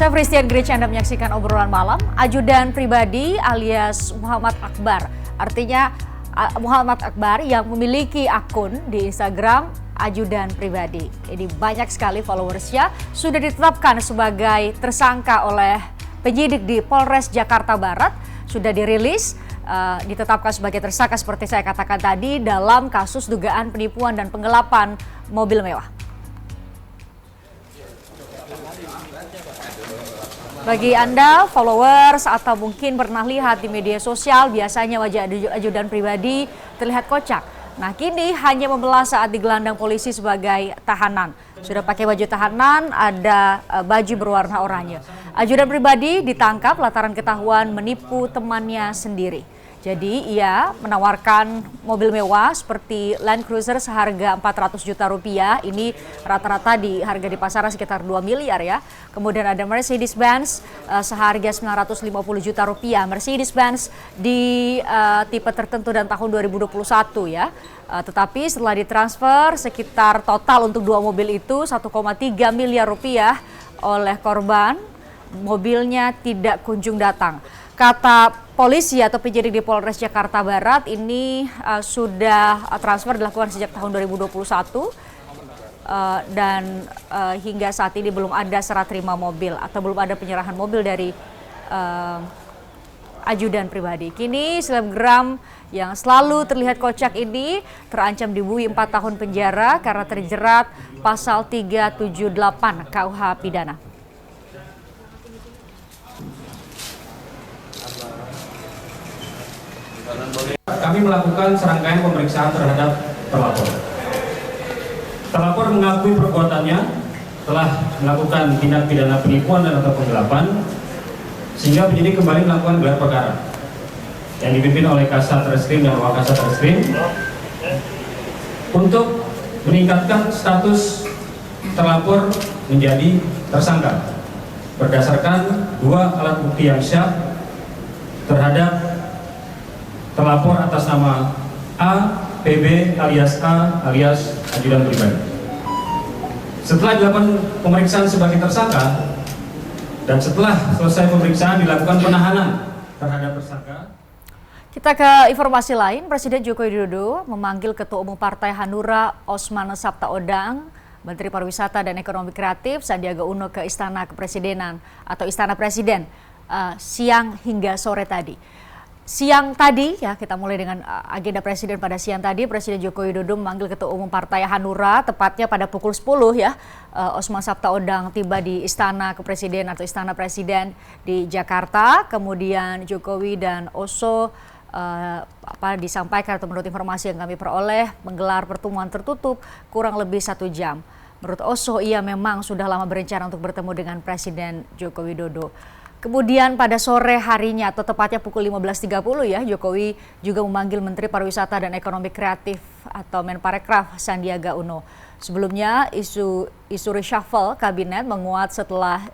Saya Christian Grich, Anda menyaksikan obrolan malam. Ajudan pribadi alias Muhammad Akbar. Artinya Muhammad Akbar yang memiliki akun di Instagram ajudan pribadi. Ini banyak sekali followersnya. Sudah ditetapkan sebagai tersangka oleh penyidik di Polres Jakarta Barat. Sudah dirilis, ditetapkan sebagai tersangka seperti saya katakan tadi dalam kasus dugaan penipuan dan penggelapan mobil mewah. Bagi Anda, followers atau mungkin pernah lihat di media sosial, biasanya wajah ajudan pribadi terlihat kocak. Nah, kini hanya membelah saat digelandang polisi sebagai tahanan. Sudah pakai baju tahanan, ada baju berwarna oranye. Ajudan pribadi ditangkap lantaran ketahuan menipu temannya sendiri. Jadi ia menawarkan mobil mewah seperti Land Cruiser seharga 400 juta rupiah. Ini rata-rata di harga di pasaran sekitar 2 miliar ya. Kemudian ada Mercedes-Benz seharga 950 juta rupiah. Mercedes-Benz di tipe tertentu dan tahun 2021 ya. Tetapi setelah ditransfer sekitar total untuk dua mobil itu 1,3 miliar rupiah oleh korban. Mobilnya tidak kunjung datang. Kata polisi atau penyidik di Polres Jakarta Barat ini sudah transfer dilakukan sejak tahun 2021 dan hingga saat ini belum ada serah terima mobil atau belum ada penyerahan mobil dari ajudan pribadi. Kini selebgram yang selalu terlihat kocak ini terancam dibui 4 tahun penjara karena terjerat pasal 378 KUH Pidana. Kami melakukan serangkaian pemeriksaan terhadap terlapor. Terlapor mengakui perbuatannya telah melakukan tindak pidana penipuan dan atau penggelapan, sehingga penyidik kembali melakukan gelar perkara yang dipimpin oleh Kasat Reskrim dan Wakasat Reskrim untuk meningkatkan status terlapor menjadi tersangka berdasarkan dua alat bukti yang sah terhadap terlapor atas nama A, PB alias A alias ajudan pribadi. Setelah dilakukan pemeriksaan sebagai tersangka dan setelah selesai pemeriksaan dilakukan penahanan terhadap tersangka. Kita ke informasi lain, Presiden Joko Widodo memanggil Ketua Umum Partai Hanura Osman Sabtaodang, Menteri Pariwisata dan Ekonomi Kreatif Sandiaga Uno ke Istana Kepresidenan atau Istana Presiden siang hingga sore tadi. Siang tadi ya, kita mulai dengan agenda Presiden pada siang tadi. Presiden Joko Widodo memanggil Ketua Umum Partai Hanura tepatnya pada pukul 10 ya. Osman Sabtaodang tiba di Istana Kepresidenan atau Istana Presiden di Jakarta. Kemudian Jokowi dan Oso disampaikan atau menurut informasi yang kami peroleh menggelar pertemuan tertutup kurang lebih 1 jam. Menurut Oso, ia memang sudah lama berencana untuk bertemu dengan Presiden Joko Widodo. Kemudian pada sore harinya atau tepatnya pukul 15.30 ya, Jokowi juga memanggil Menteri Pariwisata dan Ekonomi Kreatif atau Menparekraf Sandiaga Uno. Sebelumnya isu reshuffle kabinet menguat setelah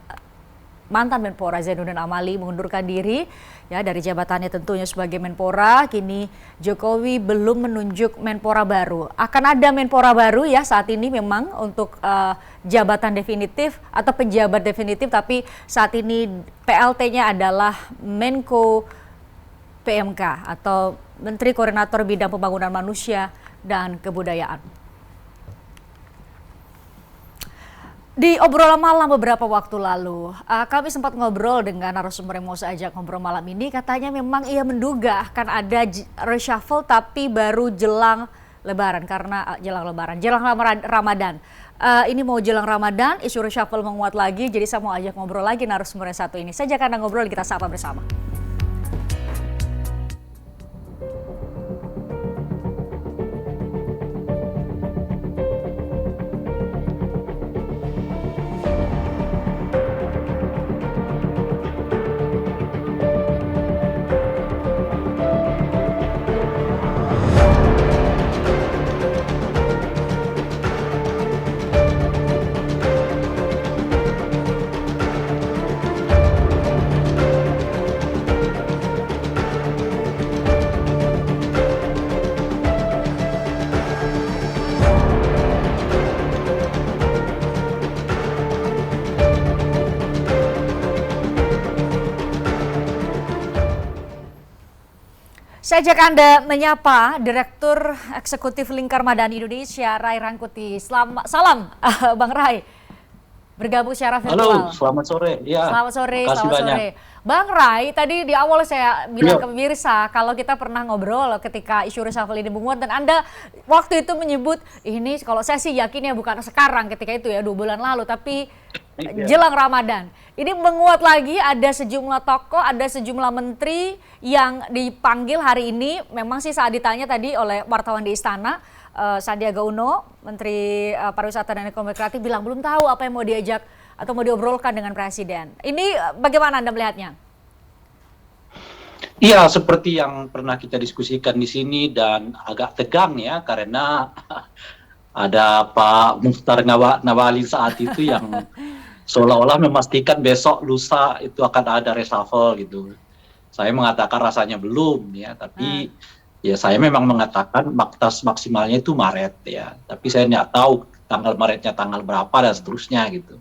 mantan Menpora Zainuddin Amali mengundurkan diri ya dari jabatannya tentunya sebagai Menpora. Kini Jokowi belum menunjuk Menpora baru. Akan ada Menpora baru ya saat ini memang untuk jabatan definitif atau penjabat definitif, tapi saat ini PLT-nya adalah Menko PMK atau Menteri Koordinator Bidang Pembangunan Manusia dan Kebudayaan. Di obrolan malam beberapa waktu lalu, kami sempat ngobrol dengan narasumber yang mau saya ajak ngobrol malam ini. Katanya memang ia menduga akan ada reshuffle tapi baru jelang Lebaran jelang Ramadan. Ini mau jelang Ramadan, isu reshuffle menguat lagi. Jadi saya mau ajak ngobrol lagi narasumber yang satu ini. Saya ajak Anda ngobrol, kita sapa bersama. Saya ajak Anda menyapa Direktur Eksekutif Lingkar Madani Indonesia, Ray Rangkuti. Salam, Bang Ray. Bergabung secara virtual. Halo, selamat sore. Ya, Selamat sore, makasih selamat banyak. sore. Bang Ray, tadi di awal saya bilang Iya. ke pemirsa kalau kita pernah ngobrol ketika isu reshuffle ini menguat dan Anda waktu itu menyebut ini kalau saya sih yakin ya bukan sekarang ketika itu ya 2 bulan lalu tapi Iya. jelang Ramadan. Ini menguat lagi, ada sejumlah tokoh, ada sejumlah menteri yang dipanggil hari ini. Memang sih saat ditanya tadi oleh wartawan di Istana, Sandiaga Uno, Menteri Pariwisata dan Ekonomi Kreatif bilang belum tahu apa yang mau diajak atau mau diobrolkan dengan Presiden. Ini bagaimana Anda melihatnya? Iya, seperti yang pernah kita diskusikan di sini dan agak tegang ya karena ada Pak Mukhtar Ngabalin saat itu yang seolah-olah memastikan besok lusa itu akan ada reshuffle gitu. Saya mengatakan rasanya belum ya, tapi ya saya memang mengatakan batas maksimalnya itu Maret ya. Tapi saya nggak tahu tanggal Maretnya tanggal berapa dan seterusnya gitu.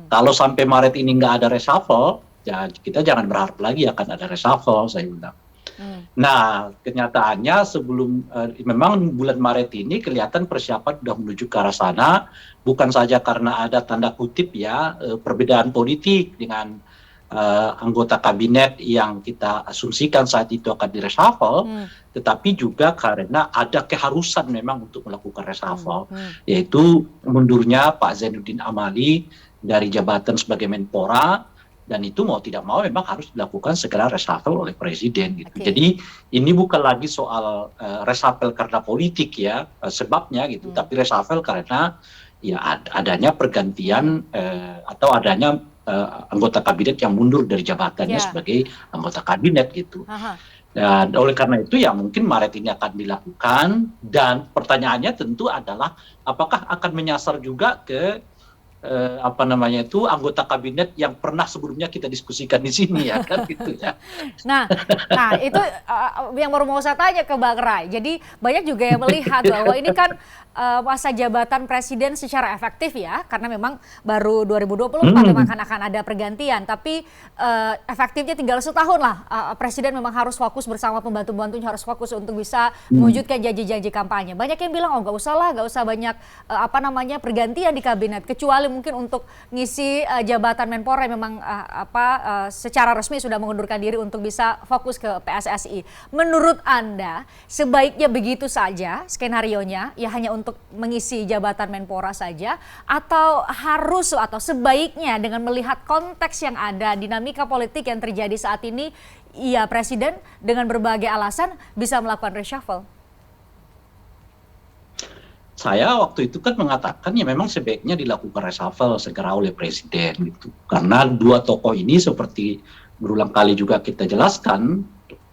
Kalau sampai Maret ini nggak ada reshuffle, ya kita jangan berharap lagi akan ada reshuffle, saya bilang. Nah, kenyataannya sebelum memang bulan Maret ini kelihatan persiapan sudah menuju ke arah sana, bukan saja karena ada tanda kutip ya perbedaan politik dengan anggota kabinet yang kita asumsikan saat itu akan di-reshuffle, tetapi juga karena ada keharusan memang untuk melakukan reshuffle, yaitu mundurnya Pak Zainuddin Amali dari jabatan sebagai Menpora. Dan itu mau tidak mau memang harus dilakukan segera reshuffle oleh Presiden gitu. Okay. Jadi ini bukan lagi soal reshuffle karena politik ya sebabnya gitu, tapi reshuffle karena ya adanya pergantian atau adanya anggota kabinet yang mundur dari jabatannya sebagai anggota kabinet gitu. Dan oleh karena itu ya mungkin Maret ini akan dilakukan dan pertanyaannya tentu adalah apakah akan menyasar juga ke anggota kabinet yang pernah sebelumnya kita diskusikan di sini ya kan gitu ya. Nah itu yang baru mau saya tanya ke Bang Ray. Jadi banyak juga yang melihat bahwa ini kan masa jabatan presiden secara efektif ya, karena memang baru 2024 memang akan ada pergantian, tapi efektifnya tinggal setahun lah. Presiden memang harus fokus bersama pembantu-pembantunya, harus fokus untuk bisa mewujudkan janji-janji kampanye. Banyak yang bilang nggak usah lah, nggak usah banyak pergantian di kabinet, kecuali mungkin untuk ngisi jabatan Menpora yang memang secara resmi sudah mengundurkan diri untuk bisa fokus ke PSSI. Menurut Anda sebaiknya begitu saja skenarionya ya, hanya untuk mengisi jabatan Menpora saja, atau harus atau sebaiknya dengan melihat konteks yang ada, dinamika politik yang terjadi saat ini, ya Presiden dengan berbagai alasan bisa melakukan reshuffle? Saya waktu itu kan mengatakan ya memang sebaiknya dilakukan reshuffle segera oleh Presiden gitu. Karena dua tokoh ini seperti berulang kali juga kita jelaskan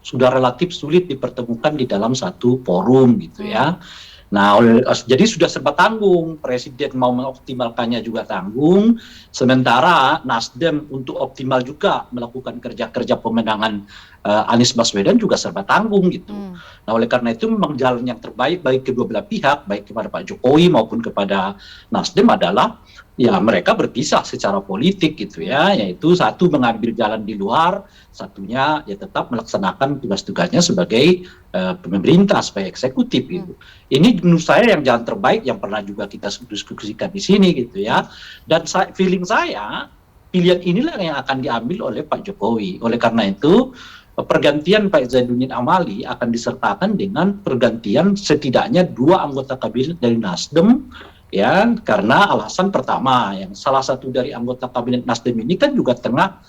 sudah relatif sulit dipertemukan di dalam satu forum gitu ya. Nah, jadi sudah serba tanggung, Presiden mau mengoptimalkannya juga tanggung, sementara Nasdem untuk optimal juga melakukan kerja-kerja pemenangan Anies Baswedan juga serba tanggung gitu. Nah, oleh karena itu memang jalan yang terbaik baik kedua belah pihak, baik kepada Pak Jokowi maupun kepada Nasdem adalah ya mereka berpisah secara politik gitu ya, yaitu satu mengambil jalan di luar, satunya ya tetap melaksanakan tugas-tugasnya sebagai pemerintah, sebagai eksekutif gitu. Ini menurut saya yang jalan terbaik yang pernah juga kita diskusikan di sini gitu ya. Dan feeling saya pilihan inilah yang akan diambil oleh Pak Jokowi. Oleh karena itu pergantian Pak Zainuddin Amali akan disertakan dengan pergantian setidaknya 2 anggota kabinet dari Nasdem ya, karena alasan pertama yang salah satu dari anggota kabinet Nasdem ini kan juga tengah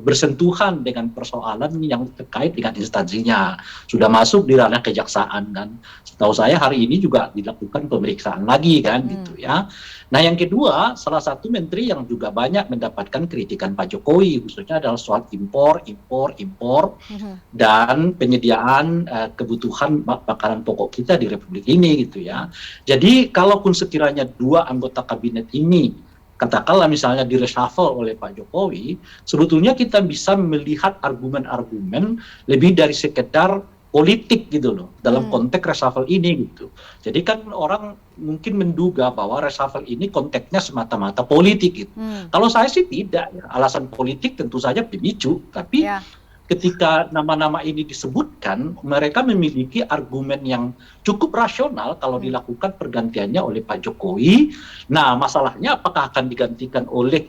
bersentuhan dengan persoalan yang terkait dengan instansinya, sudah masuk di ranah kejaksaan kan. Setahu saya hari ini juga dilakukan pemeriksaan lagi kan gitu ya. Nah yang kedua, salah satu menteri yang juga banyak mendapatkan kritikan Pak Jokowi khususnya adalah soal impor dan penyediaan kebutuhan makanan pokok kita di Republik ini gitu ya. Jadi kalaupun sekiranya 2 anggota kabinet ini katakanlah misalnya di reshuffle oleh Pak Jokowi, sebetulnya kita bisa melihat argumen-argumen lebih dari sekedar politik gitu loh dalam konteks reshuffle ini gitu. Jadi kan orang mungkin menduga bahwa reshuffle ini konteksnya semata-mata politik gitu. Kalau saya sih tidak ya. Alasan politik tentu saja pemicu, tapi ketika nama-nama ini disebutkan, mereka memiliki argumen yang cukup rasional kalau dilakukan pergantiannya oleh Pak Jokowi. Nah, masalahnya apakah akan digantikan oleh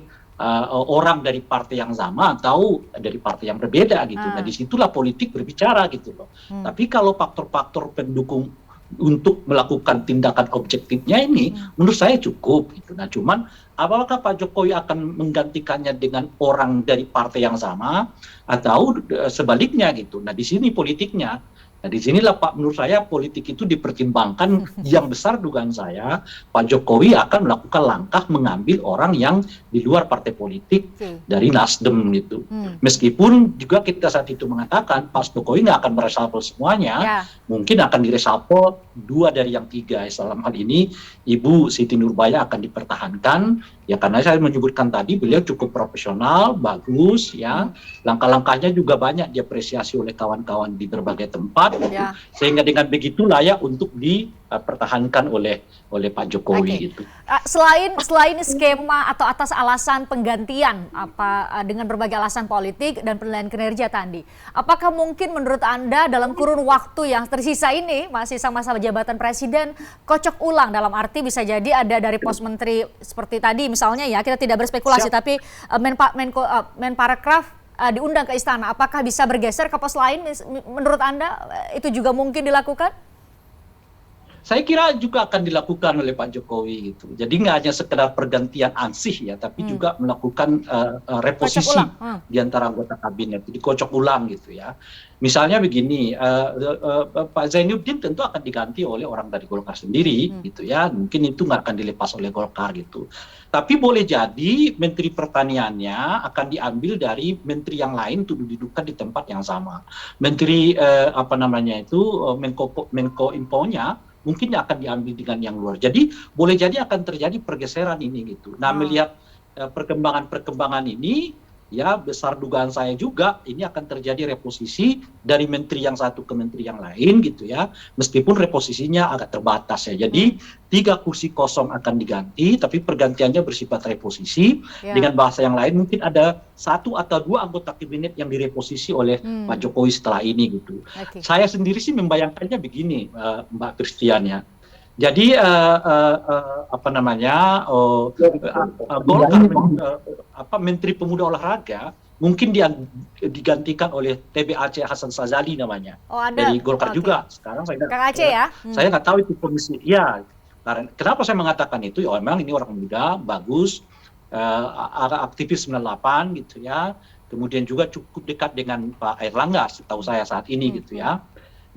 orang dari partai yang sama atau dari partai yang berbeda gitu. Nah, disitulah politik berbicara gitu loh. Tapi kalau faktor-faktor pendukung untuk melakukan tindakan objektifnya ini, menurut saya cukup gitu. Nah, cuman apakah Pak Jokowi akan menggantikannya dengan orang dari partai yang sama atau sebaliknya gitu. Nah, di sini politiknya. Nah, di sinilah Pak, menurut saya politik itu dipertimbangkan yang besar dugaan saya Pak Jokowi akan melakukan langkah mengambil orang yang di luar partai politik dari Nasdem gitu. Meskipun juga kita saat itu mengatakan Pak Jokowi nggak akan meresapel semuanya, mungkin akan diresapel 2 dari yang 3. Dalam hal ini Ibu Siti Nurbaya akan dipertahankan, ya karena saya menyebutkan tadi beliau cukup profesional, bagus, ya langkah-langkahnya juga banyak diapresiasi oleh kawan-kawan di berbagai tempat. Sehingga dengan begitu layak untuk dipertahankan oleh Pak Jokowi gitu. Selain skema atau atas alasan penggantian dengan berbagai alasan politik dan penilaian kinerja tadi, apakah mungkin menurut Anda dalam kurun waktu yang tersisa ini masih sama-sama jabatan presiden kocok ulang, dalam arti bisa jadi ada dari pos menteri seperti tadi misalnya, ya kita tidak berspekulasi, tapi Menparekraf diundang ke istana, apakah bisa bergeser ke pos lain? Menurut Anda itu juga mungkin dilakukan? Saya kira juga akan dilakukan oleh Pak Jokowi gitu. Jadi nggak hanya sekedar pergantian ansih ya, tapi juga melakukan reposisi di antara anggota kabinet, dikocok ulang gitu ya. Misalnya begini, Pak Zainuddin tentu akan diganti oleh orang dari Golkar sendiri gitu ya. Mungkin itu nggak akan dilepas oleh Golkar gitu. Tapi boleh jadi Menteri Pertaniannya akan diambil dari menteri yang lain untuk didudukan di tempat yang sama. Menteri Menko Imponya mungkin akan diambil dengan yang luar. Jadi boleh jadi akan terjadi pergeseran ini gitu. Nah, melihat perkembangan ini, ya besar dugaan saya juga ini akan terjadi reposisi dari menteri yang satu ke menteri yang lain gitu ya. Meskipun reposisinya agak terbatas ya. Jadi 3 kursi kosong akan diganti, tapi pergantiannya bersifat reposisi. Dengan bahasa yang lain mungkin ada 1 atau 2 anggota kabinet yang direposisi oleh Pak Jokowi setelah ini gitu. Saya sendiri sih membayangkannya begini, Mbak Christian ya. Jadi Golkar, Menteri Pemuda Olahraga mungkin digantikan oleh TBAC Hasan Sazali namanya, dari Golkar juga. Sekarang saya saya nggak tahu itu komisi. Ya, kenapa saya mengatakan itu? Ya memang ini orang muda, bagus, aktivis 98 gitu ya. Kemudian juga cukup dekat dengan Pak Airlangga, setahu saya saat ini gitu ya.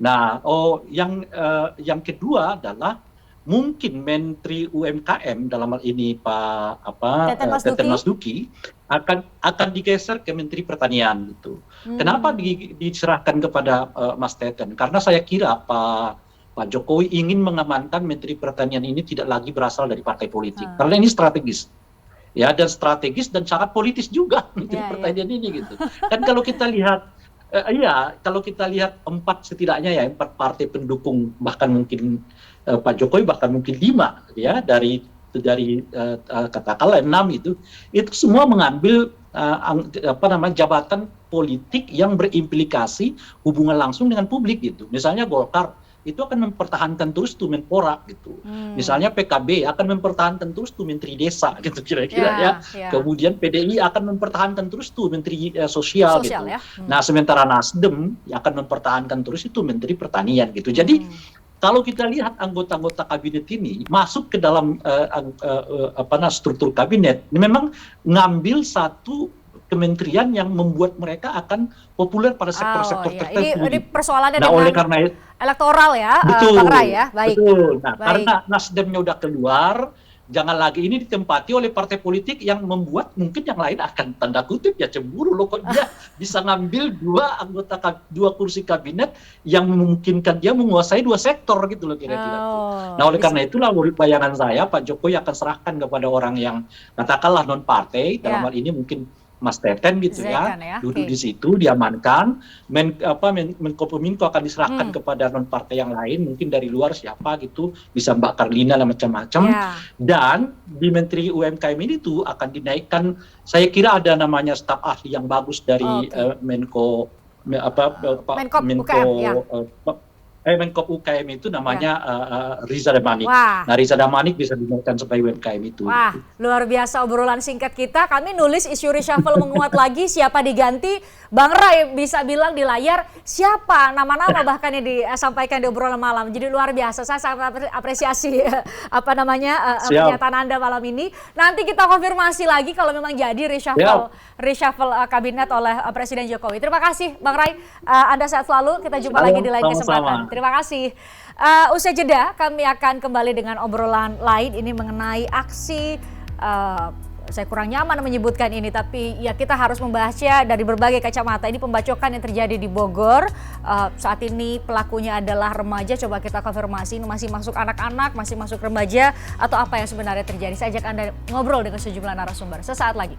Nah, yang kedua adalah mungkin Menteri UMKM dalam hal ini Teten Mas Duki akan digeser ke Menteri Pertanian gitu. Kenapa diserahkan kepada Mas Teten? Karena saya kira Pak Jokowi ingin mengamankan Menteri Pertanian ini tidak lagi berasal dari partai politik. Karena ini strategis. Ya, dan strategis dan sangat politis juga Menteri Pertanian ini gitu. Dan kalau kita lihat kalau kita lihat 4 partai pendukung, bahkan mungkin Pak Jokowi, bahkan mungkin 5 ya dari katakanlah 6 itu semua mengambil jabatan politik yang berimplikasi hubungan langsung dengan publik gitu. Misalnya Golkar itu akan mempertahankan terus tuh Menpora gitu. Misalnya PKB akan mempertahankan terus tuh Menteri Desa gitu kira-kira ya. Kemudian PDI akan mempertahankan terus tuh Menteri Sosial gitu. Ya. Nah, sementara Nasdem akan mempertahankan terus itu Menteri Pertanian gitu. Jadi kalau kita lihat anggota-anggota kabinet ini masuk ke dalam struktur kabinet, ini memang ngambil satu kementerian yang membuat mereka akan populer pada sektor-sektor tertentu. Ini persoalannya dengan elektoral ya, betul, Bang Ray ya. Baik. Betul. Nah, karena Nasdemnya udah keluar, jangan lagi ini ditempati oleh partai politik yang membuat mungkin yang lain akan tanda kutip ya cemburu loh, kok dia bisa ngambil 2 kursi kabinet yang memungkinkan dia menguasai 2 sektor gitu loh kira-kira. Nah, oleh karena itulah bayangan saya Pak Jokowi akan serahkan kepada orang yang katakanlah non partai, dalam hal ini mungkin Mas Teten gitu duduk di situ, diamankan. Menko akan diserahkan kepada non partai yang lain, mungkin dari luar siapa gitu, bisa Mbak Karlina dan macam-macam. Dan di Menteri UMKM ini akan dinaikkan, saya kira ada namanya staf ahli yang bagus dari Menko Pak Menkop Menko UKM, ya. Menko UKM itu namanya Riza Damanik. Wah. Nah, Riza Damanik bisa dinaikkan sebagai UMKM itu. Wah, luar biasa obrolan singkat kita. Kami nulis isu reshuffle menguat lagi, siapa diganti. Bang Ray bisa bilang di layar siapa nama-nama bahkan yang disampaikan di obrolan malam. Jadi luar biasa. Saya sangat apresiasi pernyataan Anda malam ini. Nanti kita konfirmasi lagi kalau memang jadi reshuffle kabinet oleh Presiden Jokowi. Terima kasih Bang Ray. Anda sehat selalu. Kita jumpa lagi di lain kesempatan. Terima kasih. Usai jeda kami akan kembali dengan obrolan lain ini mengenai aksi saya kurang nyaman menyebutkan ini tapi ya kita harus membahasnya dari berbagai kacamata. Ini pembacokan yang terjadi di Bogor. Saat ini pelakunya adalah remaja. Coba kita konfirmasi masih masuk anak-anak, masih masuk remaja atau apa yang sebenarnya terjadi. Saya ajak Anda ngobrol dengan sejumlah narasumber sesaat lagi.